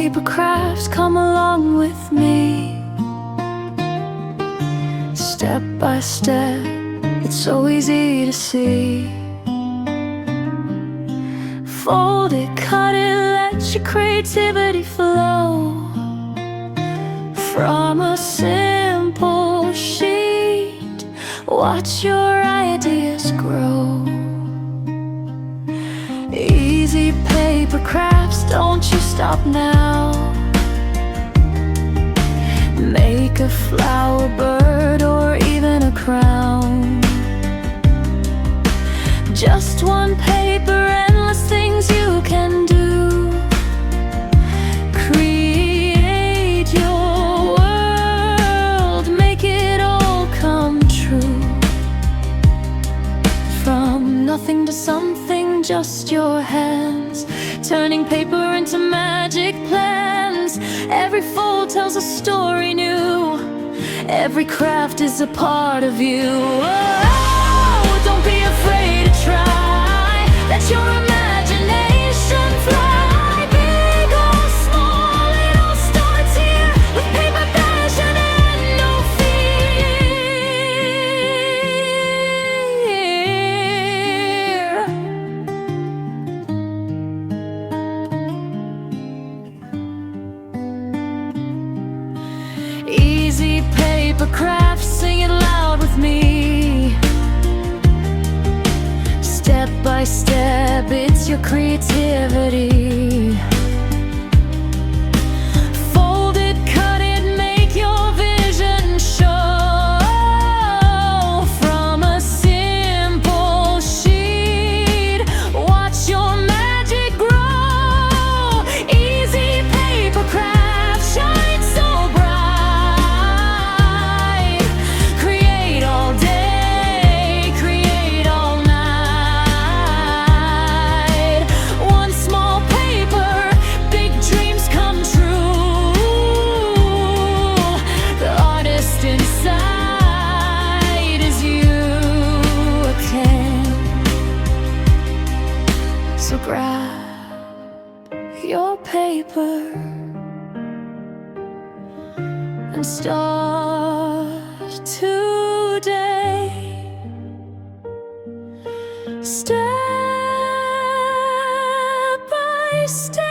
paper crafts, come along with me. Step by step, it's so easy to see. Fold it, cut it, let your creativity flow. From a simple sheet, watch your ideas grow. Easy paper crafts, don't you stop now. Make a flower, bird, or even a crown. Just one paper, endless things you can do. Create your world, make it all come true. From nothing to something, just your hands, turning paper into magic plans. Every fold tells a story new. Every craft is a part of you. Oh, don't be afraid to try. Let your imagination fly. Big or small, it all starts here. With paper, passion, and no fear. Easy paper crafts, sing it loud with me. Step by step, it's your creativity. Fold it, cut it, make your vision show. From a simple sheet, watch your magic grow. Easy paper crafts, shine so bright. Create all day, create all night. One small paper, big dreams come true. The artist inside is you again. So grab your paper and start today. Step by step.